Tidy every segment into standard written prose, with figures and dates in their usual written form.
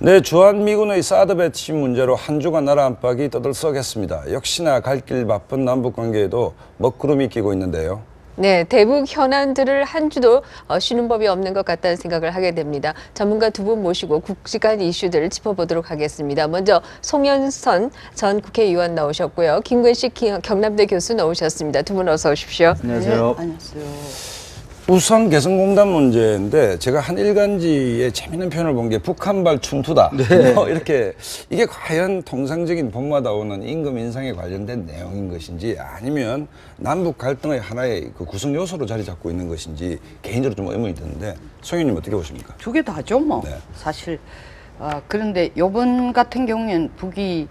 네, 주한미군의 사드 배치 문제로 한 주간 나라 안팎이 떠들썩했습니다. 역시나 갈 길 바쁜 남북관계에도 먹구름이 끼고 있는데요. 네, 대북 현안들을 한 주도 쉬는 법이 없는 것 같다는 생각을 하게 됩니다. 전문가 두 분 모시고 국지간 이슈들을 짚어보도록 하겠습니다. 먼저 송영선 전 국회의원 나오셨고요. 김근식 경남대 교수 나오셨습니다. 두 분 어서 오십시오. 안녕하세요. 네, 안녕하세요. 우선 개성공단 문제인데 제가 한 일간지에 재미있는 표현을 본 게 북한발 춘투다. 네. 이렇게 이게 과연 통상적인 봄마다 오는 임금 인상에 관련된 내용인 것인지 아니면 남북 갈등의 하나의 그 구성 요소로 자리 잡고 있는 것인지 개인적으로 좀 의문이 드는데 송 의원님 어떻게 보십니까? 두 개 다죠, 뭐. 네. 사실. 그런데 요번 같은 경우에는 북이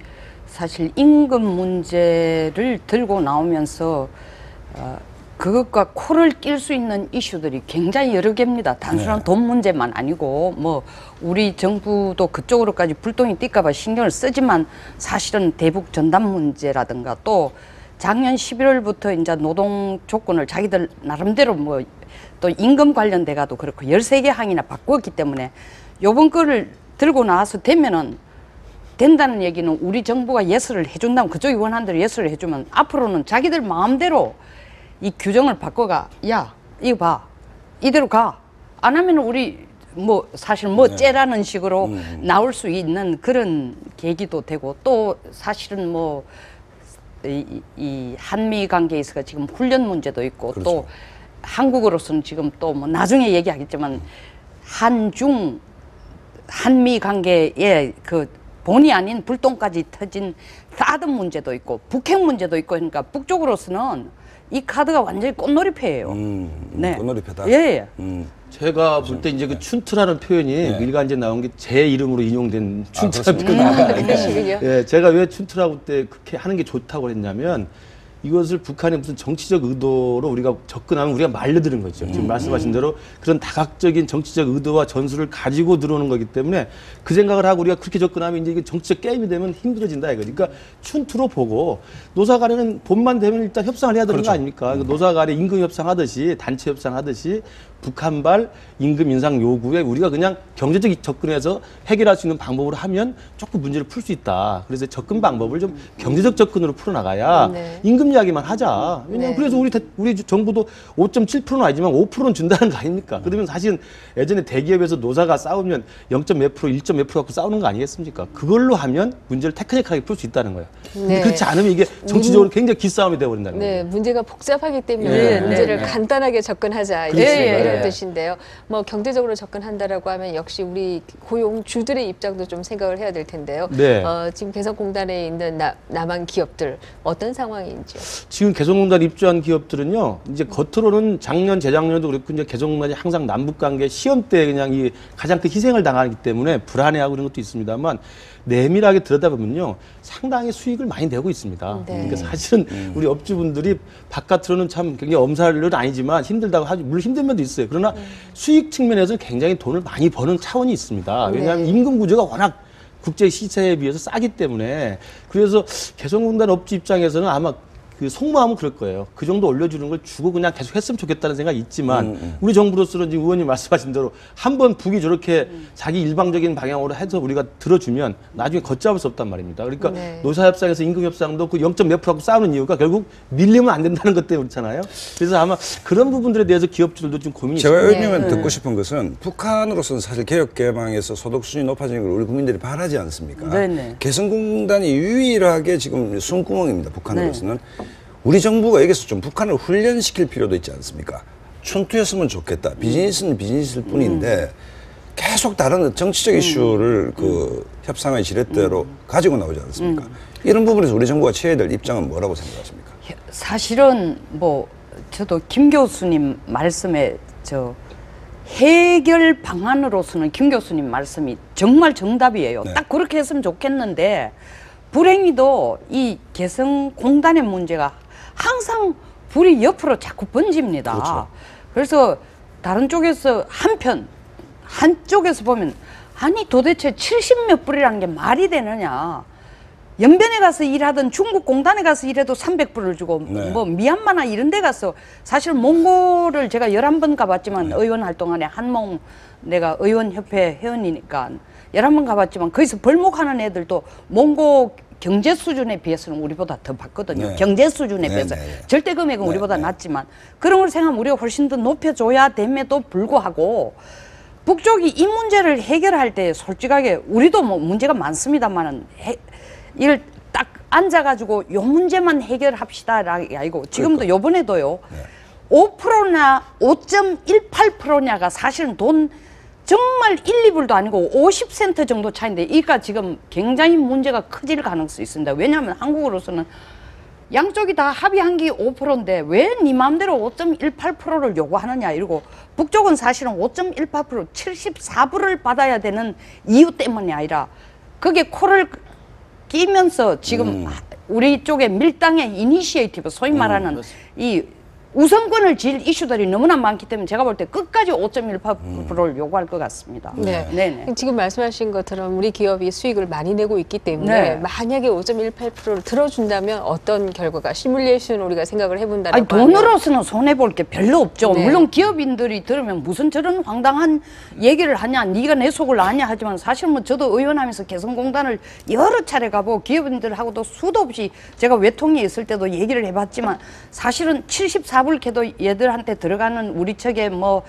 사실 임금 문제를 들고 나오면서 그것과 코를 낄 수 있는 이슈들이 굉장히 여러 개입니다. 단순한 네. 돈 문제만 아니고 뭐 우리 정부도 그쪽으로까지 불똥이 뛸까봐 신경을 쓰지만 사실은 대북 전단 문제라든가 또 작년 11월부터 이제 노동 조건을 자기들 나름대로 뭐 또 임금 관련돼가도 그렇고 13개 항이나 바꾸었기 때문에 요번 거를 들고 나와서 되면은 된다는 얘기는 우리 정부가 예스를 해준다면 그쪽이 원하는 대로 예스를 해주면 앞으로는 자기들 마음대로 이 규정을 바꿔가 야 이거 봐 이대로 가 안 하면 우리 뭐 사실 뭐 째라는 식으로 나올 수 있는 그런 계기도 되고 또 사실은 뭐 이 한미 관계에 있어서 지금 훈련 문제도 있고 그렇죠. 또 한국으로서는 지금 또 뭐 나중에 얘기하겠지만 한미 관계에 그 본의 아닌 불똥까지 터진 사드 문제도 있고 북핵 문제도 있고 그러니까 북쪽으로서는 이 카드가 완전히 꽃놀이패예요. 네. 꽃놀이패다. 예. 제가 볼 때 이제 그 춘트라는 표현이 네. 일간지에 나온 게 제 이름으로 인용된 춘트라는 그러시군요. 예, 제가 왜 춘트라고 때 그렇게 하는 게 좋다고 했냐면 이것을 북한의 무슨 정치적 의도로 우리가 접근하면 우리가 말려드는 거죠. 지금 말씀하신 대로 그런 다각적인 정치적 의도와 전술을 가지고 들어오는 거기 때문에 그 생각을 하고 우리가 그렇게 접근하면 이제 이게 정치적 게임이 되면 힘들어진다 이거. 그러니까 춘투로 보고 노사 간에는 봄만 되면 일단 협상을 해야 되는 그렇죠. 거 아닙니까? 그러니까 노사 간에 임금 협상하듯이 단체 협상하듯이 북한발 임금 인상 요구에 우리가 그냥 경제적 접근해서 해결할 수 있는 방법으로 하면 조금 문제를 풀 수 있다. 그래서 접근 방법을 좀 경제적 접근으로 풀어나가야 네. 임금 이야기만 하자. 왜냐하면 네. 그래서 우리 정부도 5.7%는 아니지만 5%는 준다는 거 아닙니까? 그러면 사실은 예전에 대기업에서 노사가 싸우면 0.몇 프로, 1.몇 프로 갖고 싸우는 거 아니겠습니까? 그걸로 하면 문제를 테크니컬하게 풀 수 있다는 거예요. 네. 그렇지 않으면 이게 정치적으로 굉장히 기싸움이 되어버린다는 거예요. 네, 문제가 복잡하기 때문에 네, 문제를 네, 네. 간단하게 접근하자 그렇습니다. 이런 뜻인데요. 뭐 경제적으로 접근한다라고 하면 역시 우리 고용주들의 입장도 좀 생각을 해야 될 텐데요. 네. 지금 개성공단에 있는 남한 기업들 어떤 상황인지요? 지금 개성공단 입주한 기업들은요, 이제 겉으로는 작년, 재작년도 그랬고, 이제 개성공단이 항상 남북관계 시험 때 그냥 이 가장 큰 희생을 당하기 때문에 불안해하고 그런 것도 있습니다만, 내밀하게 들여다보면요, 상당히 수익을 많이 내고 있습니다. 네. 그러니까 사실은 우리 업주분들이 바깥으로는 참 굉장히 엄살은 아니지만 힘들다고 하죠. 물론 힘든 면도 있어요. 그러나 수익 측면에서 굉장히 돈을 많이 버는 차원이 있습니다. 왜냐하면 네. 임금 구조가 워낙 국제 시세에 비해서 싸기 때문에 그래서 개성공단 업주 입장에서는 아마 그 속마음은 그럴 거예요. 그 정도 올려주는 걸 주고 그냥 계속 했으면 좋겠다는 생각이 있지만 우리 정부로서는 지금 의원님 말씀하신 대로 한번 북이 저렇게 자기 일방적인 방향으로 해서 우리가 들어주면 나중에 걷잡을 수 없단 말입니다. 그러니까 네. 노사협상에서 임금협상도 그 0.몇 프로 하고 싸우는 이유가 결국 밀리면 안 된다는 것 때문에 그렇잖아요. 그래서 아마 그런 부분들에 대해서 기업주들도 좀 고민이 제가 있습니다. 의원님한테 듣고 싶은 것은 북한으로서는 사실 개혁개방에서 소득 수준이 높아지는 걸 우리 국민들이 바라지 않습니까? 네네. 개성공단이 유일하게 지금 숨구멍입니다. 북한으로서는. 우리 정부가 여기서 좀 북한을 훈련시킬 필요도 있지 않습니까? 춘투였으면 좋겠다. 비즈니스는 비즈니스일 뿐인데 계속 다른 정치적 이슈를 그 협상의 지렛대로 가지고 나오지 않습니까? 이런 부분에서 우리 정부가 취해야 될 입장은 뭐라고 생각하십니까? 사실은 뭐 저도 김 교수님 말씀에 해결 방안으로서는 김 교수님 말씀이 정말 정답이에요. 네. 딱 그렇게 했으면 좋겠는데 불행히도 이 개성공단의 문제가 항상 불이 옆으로 자꾸 번집니다. 그렇죠. 그래서 다른 쪽에서 한쪽에서 보면 아니 도대체 70몇 불이라는 게 말이 되느냐. 연변에 가서 일하던 중국 공단에 가서 일해도 300불을 주고 네. 뭐 미얀마나 이런 데 가서 사실 몽골을 제가 11번 가봤지만 의원 활동안에 한몽 내가 의원협회 회원이니까 11번 가봤지만 거기서 벌목하는 애들도 몽고 경제 수준에 비해서는 우리보다 더 받거든요. 네. 경제 수준에 네, 비해서. 네, 네. 절대 금액은 네, 우리보다 네. 낮지만 그런 걸 생각하면 우리가 훨씬 더 높여줘야 됨에도 불구하고 북쪽이 이 문제를 해결할 때 솔직하게 우리도 뭐 문제가 많습니다만은 이걸 딱 앉아가지고 요 문제만 해결합시다라는 게 아니고 지금도 요번에도요. 5%냐 5.18%냐가 사실은 돈 정말 1, 2불도 아니고 50센트 정도 차인데 이가 지금 굉장히 문제가 커질 가능성이 있습니다. 왜냐하면 한국으로서는 양쪽이 다 합의한 게 5%인데 왜 네 마음대로 5.18%를 요구하느냐 이러고 북쪽은 사실은 5.18% 74불을 받아야 되는 이유 때문이 아니라 그게 코를 끼면서 지금 우리 쪽에 밀당의 이니시에이티브 소위 말하는 이 우선권을 질 이슈들이 너무나 많기 때문에 제가 볼 때 끝까지 5.18%를 요구할 것 같습니다. 네. 네네. 지금 말씀하신 것처럼 우리 기업이 수익을 많이 내고 있기 때문에 네. 만약에 5.18%를 들어준다면 어떤 결과가 시뮬레이션 우리가 생각을 해본다면 아니 돈으로서는 손해볼 게 별로 없죠. 네. 물론 기업인들이 들으면 무슨 저런 황당한 얘기를 하냐, 네가 내 속을 아냐 하지만 사실 뭐 저도 의원하면서 개성공단을 여러 차례 가보고 기업인들하고도 수도 없이 제가 외통위에 있을 때도 얘기를 해봤지만 사실은 74불 캐도 얘들한테 들어가는 우리 측에 뭐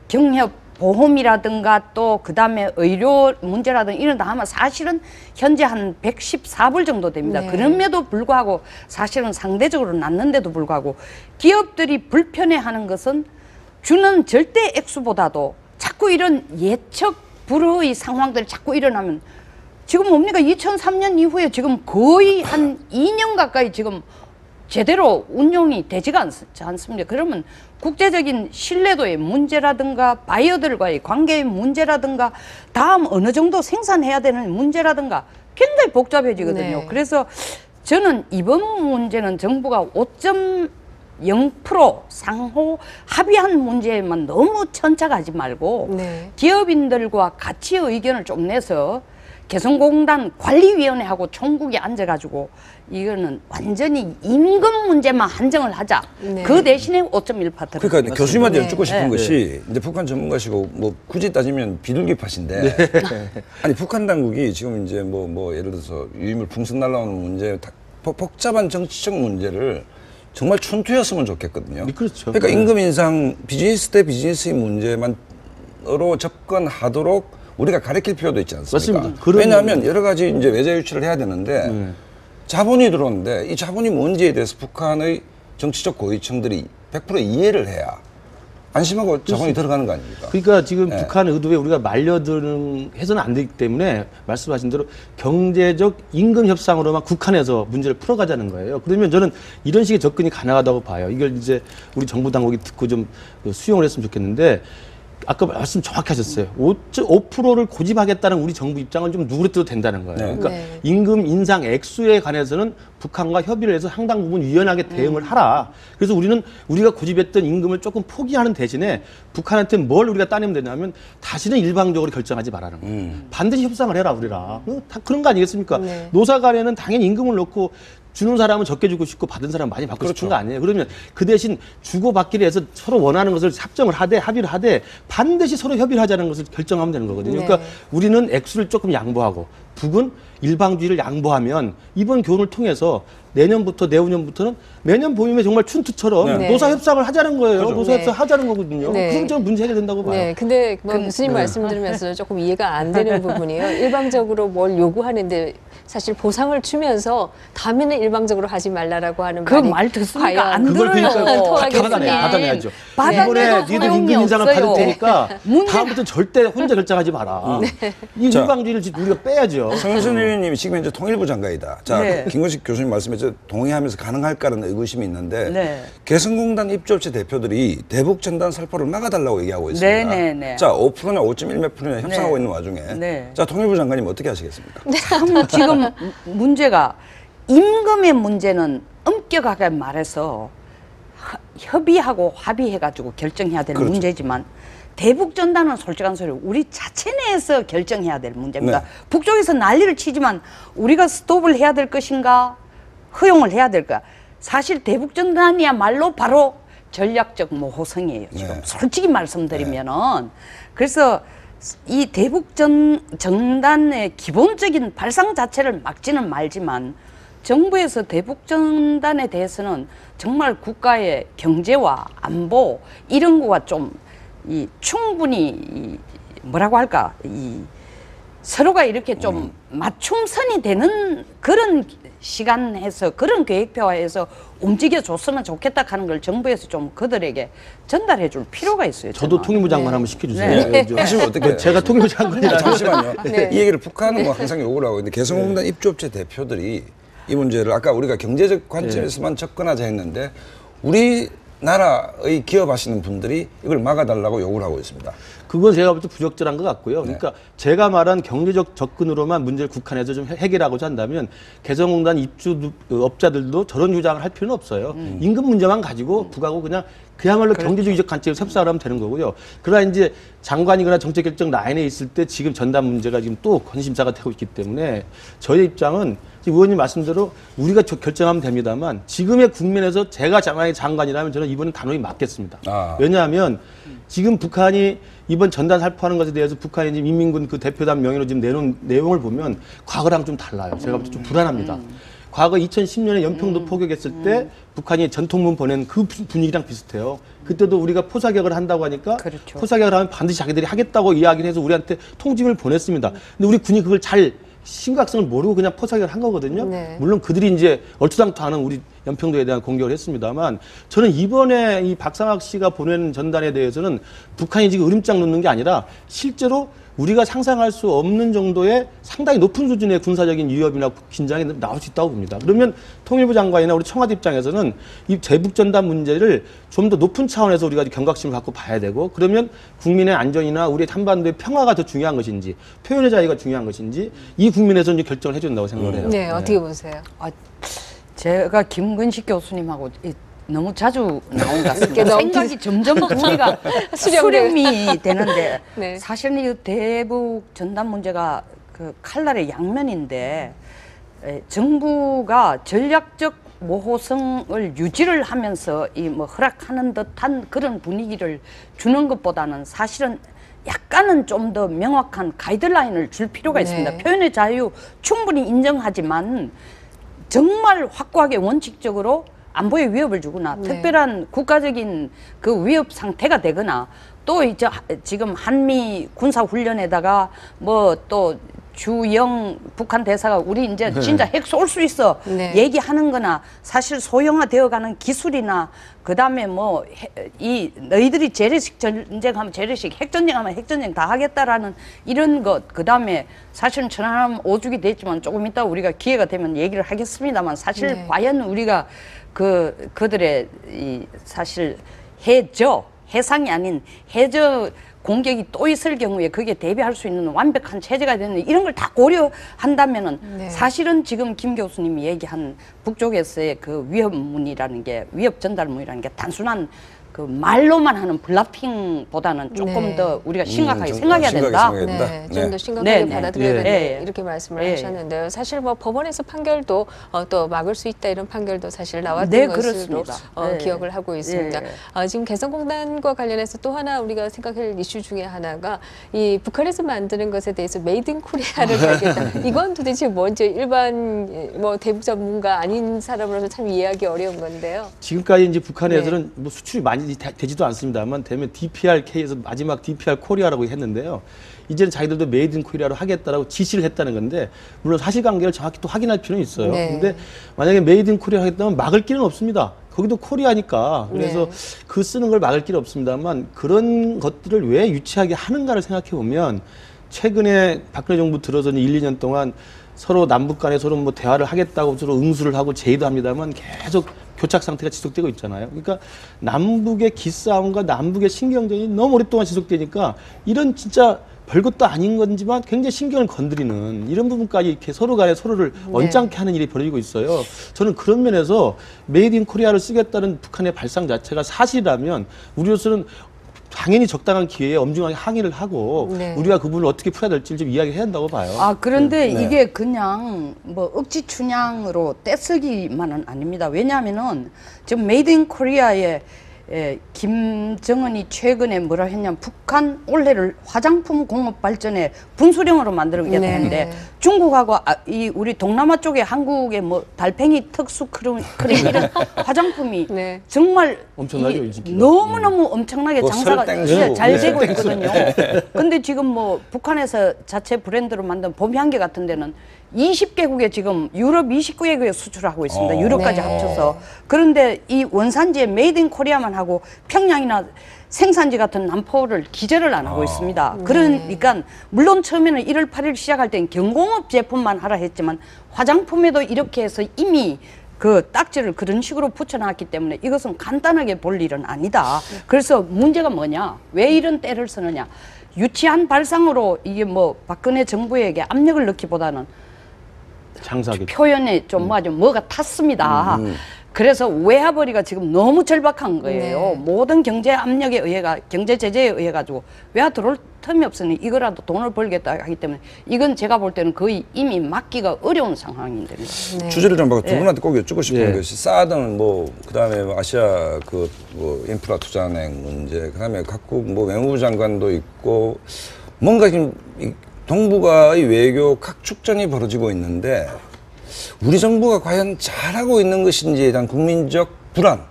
경협 보험이라든가 또 그다음에 의료 문제라든가 이런 다 하면 사실은 현재 한 114불 정도 됩니다. 네. 그럼에도 불구하고 사실은 상대적으로 낮는데도 불구하고 기업들이 불편해하는 것은 주는 절대 액수보다도 자꾸 이런 예측 불허의 상황들이 자꾸 일어나면 지금 뭡니까 2003년 이후에 지금 거의 한 2년 가까이 지금 제대로 운용이 되지가 않습니다. 그러면 국제적인 신뢰도의 문제라든가 바이어들과의 관계의 문제라든가 다음 어느 정도 생산해야 되는 문제라든가 굉장히 복잡해지거든요. 네. 그래서 저는 이번 문제는 정부가 5.0% 상호 합의한 문제에만 너무 천착하지 말고 네. 기업인들과 같이 의견을 좀 내서 개성공단 관리위원회하고 총국이 앉아가지고 이거는 완전히 임금 문제만 한정을 하자. 네. 그 대신에 5.1%. 그러니까 교수님한테 네. 여쭙고 싶은 네. 것이 이제 북한 전문가시고 뭐 굳이 따지면 비둘기파신데 아니 북한 당국이 지금 이제 뭐 예를 들어서 유인물 풍선 날라오는 문제 복잡한 정치적 문제를 정말 촌투였으면 좋겠거든요. 그렇죠. 그러니까 임금 인상 비즈니스 대 비즈니스의 문제만으로 접근하도록 우리가 가르칠 필요도 있지 않습니까? 맞습니다. 왜냐하면 여러 가지 이제 외자 유치를 해야 되는데 자본이 들어오는데 이 자본이 뭔지에 대해서 북한의 정치적 고위층들이 100% 이해를 해야 안심하고 자본이 들어가는 거 아닙니까? 그러니까 지금 네. 북한 의도에 우리가 말려드는 해서는 안 되기 때문에 말씀하신 대로 경제적 임금 협상으로만 국한해서 문제를 풀어가자는 거예요. 그러면 저는 이런 식의 접근이 가능하다고 봐요. 이걸 이제 우리 정부 당국이 듣고 좀 수용을 했으면 좋겠는데 아까 말씀 정확히 하셨어요. 5%를 고집하겠다는 우리 정부 입장은 좀 누그러뜨려도 된다는 거예요. 네. 그러니까 네. 임금 인상 액수에 관해서는 북한과 협의를 해서 상당 부분 유연하게 대응을 하라. 그래서 우리가 고집했던 임금을 조금 포기하는 대신에 북한한테 뭘 우리가 따내면 되냐면 다시는 일방적으로 결정하지 말라는 거예요. 반드시 협상을 해라 우리랑. 다 그런 거 아니겠습니까? 네. 노사 간에는 당연히 임금을 넣고 주는 사람은 적게 주고 싶고 받은 사람은 많이 받고 싶은 거 아니에요. 그러면 그 대신 주고받기를 해서 서로 원하는 것을 합정을 하되 합의를 하되 반드시 서로 협의를 하자는 것을 결정하면 되는 거거든요. 네. 그러니까 우리는 액수를 조금 양보하고 북은 일방주의를 양보하면 이번 교훈을 통해서 내년부터 내후년부터는 매년 보임에 정말 춘투처럼 네. 노사 협상을 하자는 거예요. 그렇죠. 노사 협상 하자는 거거든요. 네. 그럼 저는 문제 해결된다고 봐요. 네, 근데 뭐 교수님 말씀 들으면서 조금 이해가 안 되는 부분이에요. 일방적으로 뭘 요구하는데 사실 보상을 주면서 다음에는 일방적으로 하지 말라라고 하는 그 말이 말 듣습니까? 과연 안 그걸 들어요. 그러니까 토하겠습니다. 받아내야죠. 받아내도 이번에 니들 소용이 임금 인상을 없어요. 받을 테니까 문제가- 다음부터는 절대 혼자 결정하지 마라. 이 자. 일방주의를 우리가 빼야죠. 성현선 의원님이 지금 현재 통일부 장관이다. 자, 네. 김건식 교수님 말씀에 저 동의하면서 가능할까라는 의구심이 있는데 네. 개성공단 입주업체 대표들이 대북 전단 살포를 막아달라고 얘기하고 있습니다. 네, 네, 네. 자, 5%냐 5.1 몇 프로냐 협상하고 네. 있는 와중에 네. 자, 통일부 장관님 어떻게 하시겠습니까? 참 지금 문제가 임금의 문제는 엄격하게 말해서 협의하고 합의해가지고 결정해야 될 그렇죠. 문제지만 대북 전단은 솔직한 소리 우리 자체 내에서 결정해야 될 문제입니다. 네. 북쪽에서 난리를 치지만 우리가 스톱을 해야 될 것인가 허용을 해야 될까? 사실 대북 전단이야말로 바로 전략적 모호성이에요. 지금 네. 솔직히 말씀드리면은 그래서 이 대북 전단의 기본적인 발상 자체를 막지는 말지만 정부에서 대북 전단에 대해서는 정말 국가의 경제와 안보 이런 거와 좀 충분히 뭐라고 할까 서로가 이렇게 좀 맞춤선이 되는 그런 시간에서 그런 계획표화해서 움직여줬으면 좋겠다 하는 걸 정부에서 좀 그들에게 전달해 줄 필요가 있어요. 저도 저는. 통일부 장관 한번 시켜주세요. 네. 하시면 어떻게 제가 통일부 장관이라 잠시만요. 네. 이 얘기를 북한은 뭐 항상 요구를 하고 있는데 개성공단 입주업체 대표들이 이 문제를 아까 우리가 경제적 관점에서만 접근하자 했는데 우리나라의 기업하시는 분들이 이걸 막아달라고 요구를 하고 있습니다. 그건 제가 볼 때 부적절한 것 같고요. 그러니까 제가 말한 경제적 접근으로만 문제를 국한해서 좀 해결하고자 한다면 개성공단 입주업자들도 저런 주장을 할 필요는 없어요. 임금 문제만 가지고 북하고 그냥 그야말로 경제주의적 관점에서 협상을 하면 되는 거고요. 그러나 이제 장관이거나 정책결정 라인에 있을 때 지금 전담 문제가 지금 또 관심사가 되고 있기 때문에 저의 입장은 지금 의원님 말씀대로 우리가 결정하면 됩니다만 지금의 국면에서 제가 만약에 장관이라면 저는 이번엔 단호히 맞겠습니다. 왜냐하면 지금 북한이 이번 전단 살포하는 것에 대해서 북한이 지금 인민군 그 대표단 명의로 지금 내놓은 내용을 보면 과거랑 좀 달라요. 제가 볼 때 좀 불안합니다. 과거 2010년에 연평도 포격했을 때 북한이 전통문 보낸 그 분위기랑 비슷해요. 그때도 우리가 포사격을 한다고 하니까 그렇죠. 포사격을 하면 반드시 자기들이 하겠다고 이야기를 해서 우리한테 통지를 보냈습니다. 근데 우리 군이 그걸 잘 심각성을 모르고 그냥 포사격을 한 거거든요. 네. 물론 그들이 이제 얼토당토하는 우리 연평도에 대한 공격을 했습니다만 저는 이번에 이 박상학 씨가 보낸 전단에 대해서는 북한이 지금 으름장 놓는 게 아니라 실제로 우리가 상상할 수 없는 정도의 상당히 높은 수준의 군사적인 위협이나 긴장이 나올 수 있다고 봅니다. 그러면 통일부 장관이나 우리 청와대 입장에서는 이 대북 전단 문제를 좀 더 높은 차원에서 우리가 경각심을 갖고 봐야 되고 그러면 국민의 안전이나 우리 한반도의 평화가 더 중요한 것인지 표현의 자유가 중요한 것인지 이 국민에서 이제 결정을 해준다고 생각을 해요. 네, 어떻게 보세요? 제가 김근식 교수님하고 너무 자주 나온 것 같습니다. 이렇게 생각이 점점 우리가 수렴이 되는데 네. 사실은 이 대북 전단 문제가 그 칼날의 양면인데 정부가 전략적 모호성을 유지를 하면서 이 뭐 허락하는 듯한 그런 분위기를 주는 것보다는 사실은 약간은 좀 더 명확한 가이드라인을 줄 필요가 있습니다. 네. 표현의 자유 충분히 인정하지만 정말 확고하게 원칙적으로 안보에 위협을 주거나 네. 특별한 국가적인 그 위협 상태가 되거나 또 이제 지금 한미 군사 훈련에다가 뭐 또 주영 북한 대사가 우리 이제 진짜 핵 쏠 수 있어 네. 얘기하는 거나 사실 소형화되어 가는 기술이나 그다음에 뭐 이 너희들이 재래식 전쟁하면 재래식 핵전쟁하면 핵전쟁 다 하겠다라는 이런 것 그다음에 사실은 천안함 오죽이 됐지만 조금 이따 우리가 기회가 되면 얘기를 하겠습니다만 사실 네. 과연 우리가 그들의 이 사실 해상이 아닌 해저 공격이 또 있을 경우에 그게 대비할 수 있는 완벽한 체제가 되는 이런 걸 다 고려한다면은 네. 사실은 지금 김 교수님이 얘기한 북쪽에서의 그 위협문이라는 게 위협 전달문이라는 게 단순한 그 말로만 하는 블라핑보다는 조금 네. 더 우리가 심각하게 좀 생각해야 심각하게 된다. 생각해야 네, 네. 좀 더 심각하게 네, 네. 받아들여야 네. 된다 네. 이렇게 말씀을 네. 하셨는데요. 사실 뭐 법원에서 판결도 또 막을 수 있다 이런 판결도 사실 나왔던 네, 것으로 그렇습니다. 네. 기억을 하고 있습니다. 네. 지금 개성공단과 관련해서 또 하나 우리가 생각할 이슈 중에 하나가 이 북한에서 만드는 것에 대해서 메이드 인 코리아를 가겠다. 이건 도대체 뭔지 일반 뭐 대북 전문가 아닌 사람으로서 참 이해하기 어려운 건데요. 지금까지 이제 북한에서는 뭐 수출이 많이 되지도 않습니다만 되면 DPRK에서 마지막 DPR 코리아라고 했는데요. 이제는 자기들도 메이드 인 코리아로 하겠다라고 지시를 했다는 건데 물론 사실관계를 정확히 또 확인할 필요는 있어요. 네. 근데 만약에 메이드 인 코리아 하겠다면 막을 길은 없습니다. 거기도 코리아니까 그래서 네. 그 쓰는 걸 막을 길은 없습니다만 그런 것들을 왜 유치하게 하는가를 생각해 보면 최근에 박근혜 정부 들어서 1, 2년 동안 서로 남북 간에 서로 뭐 대화를 하겠다고 서로 응수를 하고 제의도 합니다만 계속 교착 상태가 지속되고 있잖아요. 그러니까 남북의 기싸움과 남북의 신경전이 너무 오랫동안 지속되니까 이런 진짜 별것도 아닌 건지만 굉장히 신경을 건드리는 이런 부분까지 이렇게 서로 간에 서로를 언짢게 하는 일이 벌어지고 있어요. 저는 그런 면에서 메이드 인 코리아를 쓰겠다는 북한의 발상 자체가 사실이라면 우리로서는 당연히 적당한 기회에 엄중하게 항의를 하고 네. 우리가 그 부분을 어떻게 풀어야 될지 좀 이야기해야 한다고 봐요. 그런데 네. 이게 그냥 뭐 억지 춘향으로 떼쓰기만은 아닙니다. 왜냐하면은 지금 메이드 인 코리아에 김정은이 최근에 뭐라 했냐면 북한 올해를 화장품 공업 발전의 분수령으로 만들겠다는데 중국하고 이 우리 동남아 쪽에 한국의 뭐 달팽이 특수 크림 이런 화장품이 정말 엄청나죠, 이 시기가. 너무너무 엄청나게 뭐 장사가 설땡수. 잘 되고 있거든요. 근데 지금 뭐 북한에서 자체 브랜드로 만든 봄향기 같은 데는 20개국에 지금 유럽 29개국에 수출하고 있습니다. 유럽까지 합쳐서. 그런데 이 원산지에 메이드 인 코리아만 하고 평양이나 생산지 같은 남포를 기재를 안 하고 있습니다. 그러니까 물론 처음에는 1월 8일 시작할 때는 경공업 제품만 하라 했지만 화장품에도 이렇게 해서 이미 그 딱지를 그런 식으로 붙여놨기 때문에 이것은 간단하게 볼 일은 아니다. 그래서 문제가 뭐냐? 왜 이런 때를 쓰느냐? 유치한 발상으로 이게 뭐 박근혜 정부에게 압력을 넣기보다는 장사하기. 표현에 좀 뭐가 탔습니다. 그래서 외화벌이가 지금 너무 절박한 거예요. 모든 경제 압력에 의해가 경제 제재에 의해 가지고 외화 들어올 틈이 없으니 이거라도 돈을 벌겠다 하기 때문에 이건 제가 볼 때는 거의 이미 막기가 어려운 상황인데. 주제를 좀 두 분한테 꼭 여쭙고 싶은 것이 사드는 뭐 그다음에 뭐 아시아 그 뭐 인프라 투자은행 문제, 그다음에 각국 뭐 외무부 장관도 있고 뭔가 지금 동북아의 외교 각축전이 벌어지고 있는데 우리 정부가 과연 잘하고 있는 것인지에 대한 국민적 불안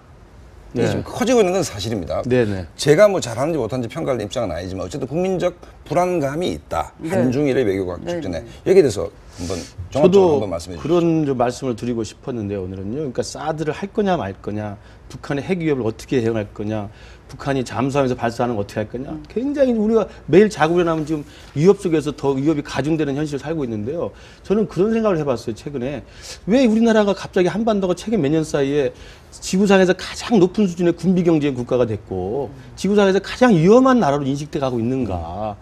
이 지금 커지고 있는 건 사실입니다. 네네. 제가 뭐 잘하는지 못하는지 평가할 입장은 아니지만 어쨌든 국민적 불안감이 있다. 한중일의 외교 각축전에 여기에 대해서 한번 정확적으로 저도 한번 말씀해 주시죠. 그런 좀 말씀을 드리고 싶었는데요, 오늘은요. 그러니까 사드를 할 거냐 말 거냐, 북한의 핵 위협을 어떻게 대응할 거냐, 북한이 잠수함에서 발사하는 거 어떻게 할 거냐. 굉장히 우리가 매일 자고 일어나면 지금 위협 속에서 더 위협이 가중되는 현실을 살고 있는데요. 저는 그런 생각을 해봤어요, 최근에. 왜 우리나라가 갑자기 한반도가 최근 몇 년 사이에 지구상에서 가장 높은 수준의 군비 경제 국가가 됐고 지구상에서 가장 위험한 나라로 인식돼 가고 있는가.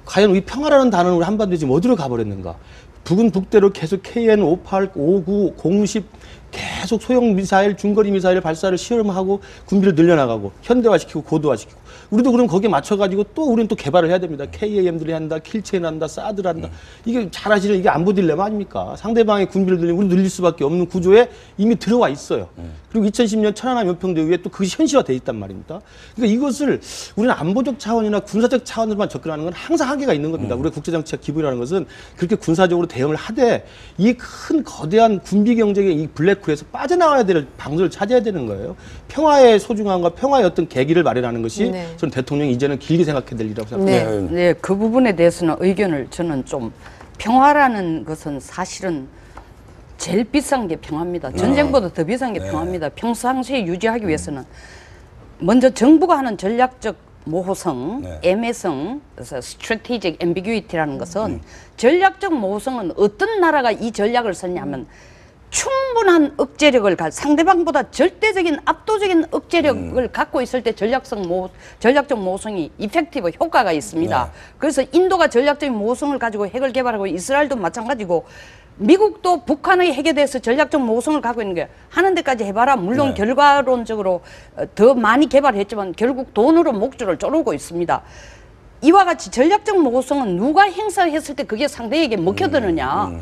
과연 우리 평화라는 단어는 우리 한반도에 지금 어디로 가버렸는가. 북은 북대로 계속 KN-58, 59, 010 계속 소형 미사일, 중거리 미사일 발사를 시험하고 군비를 늘려나가고 현대화시키고 고도화시키고 우리도 그럼 거기에 맞춰가지고 또 우리는 또 개발을 해야 됩니다. KAM들이 한다, 킬체인 한다, 사드를 한다. 이게 잘하시는 이게 안보 딜레마 아닙니까? 상대방의 군비를 늘리면 우리 늘릴 수밖에 없는 구조에 이미 들어와 있어요. 그리고 2010년 천안함 연평도 이후에 또 그것이 현실화돼 있단 말입니다. 그러니까 이것을 우리는 안보적 차원이나 군사적 차원으로만 접근하는 건 항상 한계가 있는 겁니다. 우리가 국제정치학 기본이라는 것은 그렇게 군사적으로 대응을 하되 이 큰 거대한 군비 경쟁의 이 블랙홀에서 빠져나와야 될 방도를 찾아야 되는 거예요. 평화의 소중함과 평화의 어떤 계기를 마련하는 것이 저는 대통령이 이제는 길게 생각해야 될 일이라고 생각합니다. 네, 그 부분에 대해서는 의견을 저는 좀 평화라는 것은 사실은 제일 비싼 게 평화입니다. 전쟁보다 더 비싼 게 평화입니다. 평상시에 유지하기 위해서는 먼저 정부가 하는 전략적 모호성, 애매성, 그래서 strategic ambiguity라는 것은 전략적 모호성은 어떤 나라가 이 전략을 썼냐면 충분한 억제력을 상대방보다 절대적인 압도적인 억제력을 갖고 있을 때 전략적 모호성이 이펙티브 효과가 있습니다. 그래서 인도가 전략적인 모호성을 가지고 핵을 개발하고 이스라엘도 마찬가지고 미국도 북한의 핵에 대해서 전략적 모호성을 갖고 있는 게 하는 데까지 해봐라. 물론 결과론적으로 더 많이 개발했지만 결국 돈으로 목줄을 쪼르고 있습니다. 이와 같이 전략적 모호성은 누가 행사했을 때 그게 상대에게 먹혀드느냐.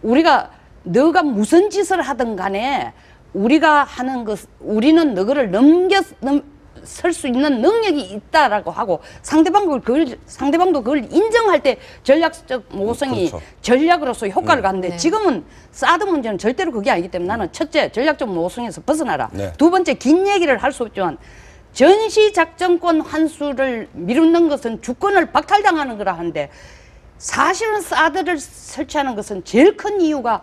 우리가 너가 무슨 짓을 하든 간에 우리가 하는 것, 우리는 너를 넘겨설 수 있는 능력이 있다라고 하고 상대방도 그걸 인정할 때 전략적 모호성이 전략으로서 효과를 갖는데 지금은 사드 문제는 절대로 그게 아니기 때문에 나는 첫째, 전략적 모호성에서 벗어나라. 두 번째, 긴 얘기를 할 수 없지만 전시작전권 환수를 미루는 것은 주권을 박탈당하는 거라 하는데 사실은 사드를 설치하는 것은 제일 큰 이유가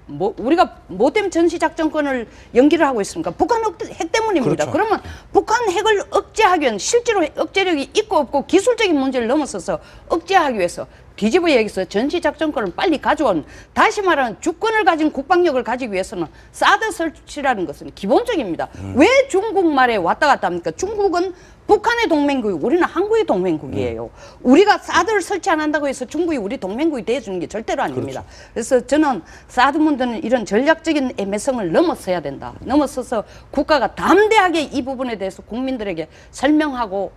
우리가 뭐 때문에 전시작전권을 연기를 하고 있습니까? 북한 핵 때문입니다. 그러면 북한 핵을 억제하기 위한 실제로 억제력이 있고 없고 기술적인 문제를 넘어서서 억제하기 위해서 뒤집어 얘기해서 전시작전권을 빨리 가져온, 다시 말하면 주권을 가진 국방력을 가지기 위해서는 사드 설치라는 것은 기본적입니다. 왜 중국말에 왔다 갔다 합니까? 중국은 북한의 동맹국이고 우리는 한국의 동맹국이에요. 우리가 사드를 설치 안 한다고 해서 중국이 우리 동맹국이 돼주는 게 절대로 아닙니다. 그래서 저는 사드 문제는 이런 전략적인 애매성을 넘어서야 된다. 넘어서서 국가가 담대하게 이 부분에 대해서 국민들에게 설명하고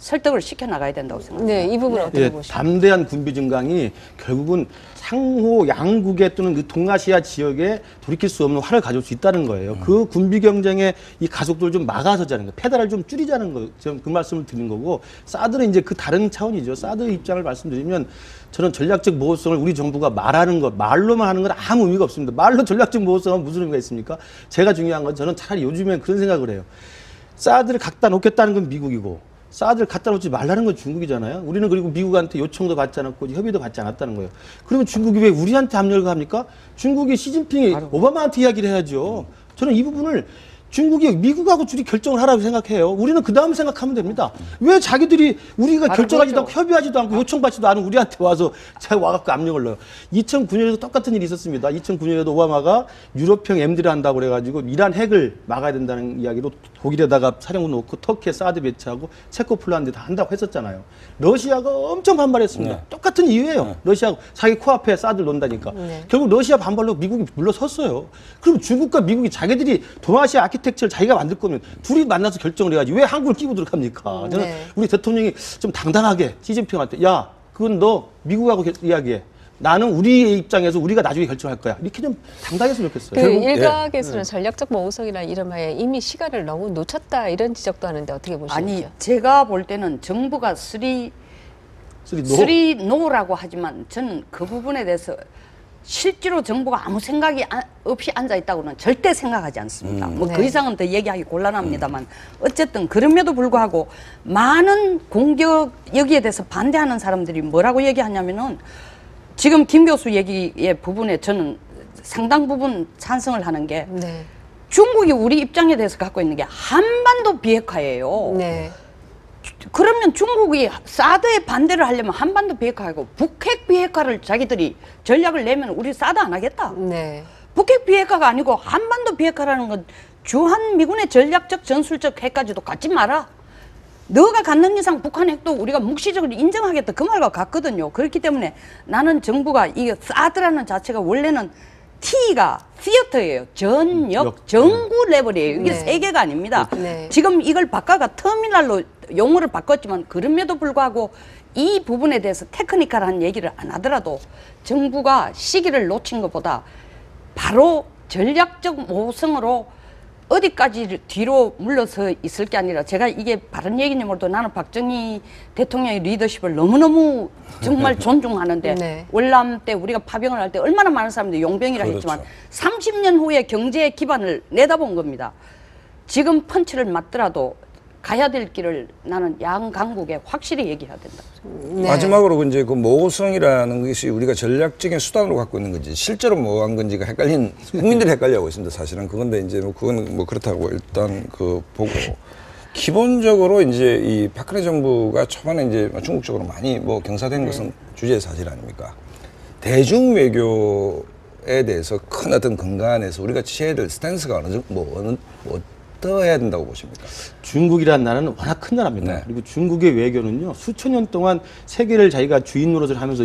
설득을 시켜 나가야 된다고 생각합니다. 네, 이 부분 어떻게 예, 보십니까? 담대한 군비 증강이 결국은 상호 양국에 또는 그 동아시아 지역에 돌이킬 수 없는 화를 가져올 수 있다는 거예요. 그 군비 경쟁의 이 가속도를 좀 막아서자는 거예요. 페달을 좀 줄이자는 거. 저는 그 말씀을 드린 거고, 사드는 이제 그 다른 차원이죠. 사드 입장을 말씀드리면 저는 전략적 모호성을 우리 정부가 말하는 것, 말로만 하는 건 아무 의미가 없습니다. 말로 전략적 모호성은 무슨 의미가 있습니까? 제가 중요한 건 저는 차라리 요즘엔 그런 생각을 해요. 사드를 갖다 놓겠다는 건 미국이고, 사드를 갖다 놓지 말라는 건 중국이잖아요. 우리는 그리고 미국한테 요청도 받지 않았고 협의도 받지 않았다는 거예요. 그러면 중국이 왜 우리한테 압력을 합니까? 중국이 시진핑이 오바마한테 이야기를 해야죠. 저는 이 부분을 중국이 미국하고 둘이 결정을 하라고 생각해요. 우리는 그 다음 생각하면 됩니다. 왜 자기들이 우리가 결정하지도 않고 협의하지도 않고 요청받지도 않은 우리한테 와서 와갖고 압력을 넣어요. 2009년에도 똑같은 일이 있었습니다. 2009년에도 오바마가 유럽형 MD를 한다고 그래가지고 이란 핵을 막아야 된다는 이야기로 독일에다가 사령부 놓고 터키에 사드 배치하고 체코 폴란드 다 한다고 했었잖아요. 러시아가 엄청 반발했습니다. 똑같은 이유예요. 러시아가 자기 코앞에 사드를 놓는다니까. 결국 러시아 반발로 미국이 물러섰어요. 그럼 중국과 미국이 자기들이 동아시아 아키텍처를 자기가 만들 거면 둘이 만나서 결정을 해야지 왜 한국을 끼고 들어갑니까? 저는 우리 대통령이 좀 당당하게 시진핑한테 야, 그건 너 미국하고 이야기해. 나는 우리의 입장에서 우리가 나중에 결정할 거야. 이렇게 좀 당당했으면 좋겠어요. 그 일각에서는 전략적 모호성이라는 이름하에 이미 시간을 너무 놓쳤다 이런 지적도 하는데 어떻게 보시는지요? 아니, 제가 볼 때는 정부가 쓰리 노라고 하지만 저는 그 부분에 대해서 실제로 정부가 아무 생각이 없이 앉아 있다고는 절대 생각하지 않습니다. 뭐 그 이상은 더 얘기하기 곤란합니다만 어쨌든 그럼에도 불구하고 많은 공격 여기에 대해서 반대하는 사람들이 뭐라고 얘기하냐면은 지금 김 교수 얘기의 부분에 저는 상당 부분 찬성을 하는 게 중국이 우리 입장에 대해서 갖고 있는 게 한반도 비핵화예요. 네. 그러면 중국이 사드에 반대를 하려면 한반도 비핵화하고 북핵 비핵화를 자기들이 전략을 내면 우리 사드 안 하겠다. 네. 북핵 비핵화가 아니고 한반도 비핵화라는 건 주한 미군의 전략적 전술적 핵까지도 갖지 마라. 너가 갖는 이상 북한 핵도 우리가 묵시적으로 인정하겠다. 그 말과 같거든요. 그렇기 때문에 나는 정부가 이 사드라는 자체가 원래는 T가 시어터예요. 전역, 정구 레벨이에요. 이게 세계가 아닙니다. 지금 이걸 바꿔가 터미널로 용어를 바꿨지만 그럼에도 불구하고 이 부분에 대해서 테크니컬한 얘기를 안 하더라도 정부가 시기를 놓친 것보다 바로 전략적 모성으로 어디까지 뒤로 물러서 있을 게 아니라 제가 이게 바른 얘기인지 몰라도 나는 박정희 대통령의 리더십을 너무너무 정말 존중하는데 월남 때 우리가 파병을 할 때 얼마나 많은 사람들이 용병이라 했지만 30년 후에 경제 기반을 내다본 겁니다. 지금 펀치를 맞더라도 가야 될 길을 나는 양 강국에 확실히 얘기해야 된다. 마지막으로 이제 그 모호성이라는 것이 우리가 전략적인 수단으로 갖고 있는 건지 실제로 모호한 건지가 헷갈린 국민들이 헷갈려하고 있습니다. 사실은 그건데 이제 뭐 그건 뭐 그렇다고 일단 그 보고 기본적으로 이제 이 박근혜 정부가 초반에 이제 중국 쪽으로 많이 뭐 경사된 것은 주제의 사실 아닙니까? 대중 외교에 대해서 큰 어떤 근간에서 우리가 취해야 될 스탠스가 어느 정도 어떠해야 된다고 보십니까? 중국이라는 나라는 워낙 큰 나라입니다. 그리고 중국의 외교는요 수천 년 동안 세계를 자기가 주인 노릇을 하면서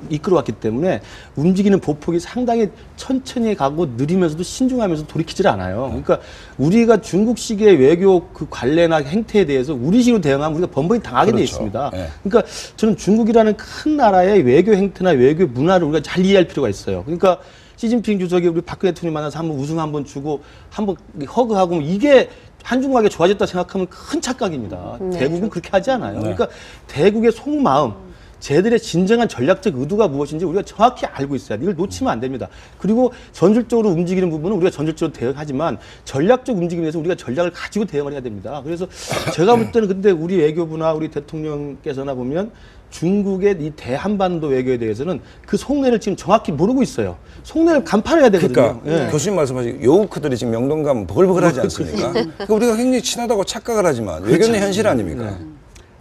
이끌어왔기 때문에 움직이는 보폭이 상당히 천천히 가고 느리면서도 신중하면서 돌이키질 않아요. 그러니까 우리가 중국식의 외교 그 관례나 행태에 대해서 우리식으로 대응하면 우리가 번번이 당하게 돼 있습니다. 그러니까 저는 중국이라는 큰 나라의 외교 행태나 외교 문화를 우리가 잘 이해할 필요가 있어요. 그러니까 시진핑 주석이 우리 박근혜 대통령 만나서 한번 웃음 한번 주고 한번 허그하고 이게 한중관계 좋아졌다 생각하면 큰 착각입니다. 대국은 그렇게 하지 않아요. 그러니까 대국의 속마음, 쟤들의 진정한 전략적 의도가 무엇인지 우리가 정확히 알고 있어야 돼요. 이걸 놓치면 안 됩니다. 그리고 전술적으로 움직이는 부분은 우리가 전술적으로 대응하지만 전략적 움직임에 대해서 우리가 전략을 가지고 대응을 해야 됩니다. 그래서 제가 볼 때는 근데 우리 외교부나 우리 대통령께서나 보면 중국의 이 대한반도 외교에 대해서는 그 속내를 지금 정확히 모르고 있어요. 속내를 간파해야 되거든요. 그러니까 교수님 말씀하신 요우크들이 지금 명동 가면 버글버글하지 않습니까? 그러니까 우리가 굉장히 친하다고 착각을 하지만 외교는 현실 아닙니까?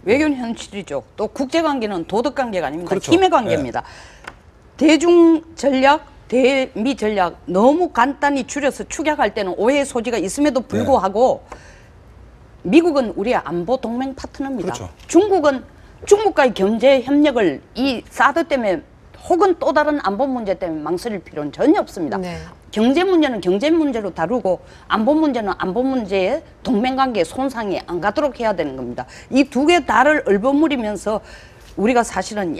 외교는 현실이죠. 또 국제관계는 도덕관계가 아닙니다. 힘의 관계입니다. 대중 전략, 대미 전략 너무 간단히 줄여서 축약할 때는 오해의 소지가 있음에도 불구하고 미국은 우리의 안보 동맹 파트너입니다. 중국은 중국과의 경제 협력을 이 사드 때문에 혹은 또 다른 안보 문제 때문에 망설일 필요는 전혀 없습니다. 네. 경제 문제는 경제 문제로 다루고 안보 문제는 안보 문제에 동맹관계 손상이 안 가도록 해야 되는 겁니다. 이 두 개 다를 얼버무리면서 우리가 사실은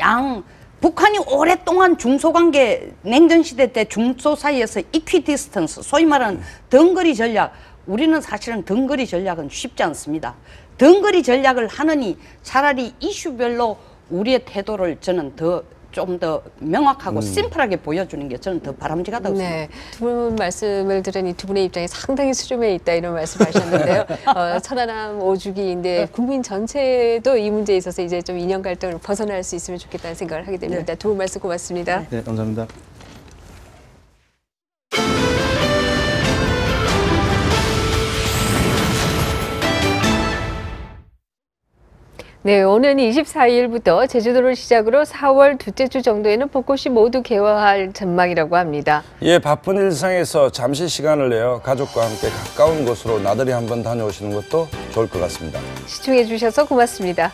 북한이 오랫동안 중소관계 냉전시대 때 중소 사이에서 이퀴디스턴스 소위 말하는 덩거리 전략, 우리는 사실은 덩거리 전략은 쉽지 않습니다. 덩거리 전략을 하느니 차라리 이슈별로 우리의 태도를 저는 좀 더 명확하고 심플하게 보여주는 게 저는 더 바람직하다고 생각합니다. 네, 두 분 말씀을 들으니 두 분의 입장이 상당히 수렴해 있다 이런 말씀하셨는데요. 천안함 5주기인데 국민 전체도 이 문제에 있어서 이제 좀 이념 갈등을 벗어날 수 있으면 좋겠다는 생각을 하게 됩니다. 두 분 말씀 고맙습니다. 네, 감사합니다. 네, 오는 24일부터 제주도를 시작으로 4월 둘째 주 정도에는 벚꽃이 모두 개화할 전망이라고 합니다. 예, 바쁜 일상에서 잠시 시간을 내어 가족과 함께 가까운 곳으로 나들이 한번 다녀오시는 것도 좋을 것 같습니다. 시청해 주셔서 고맙습니다.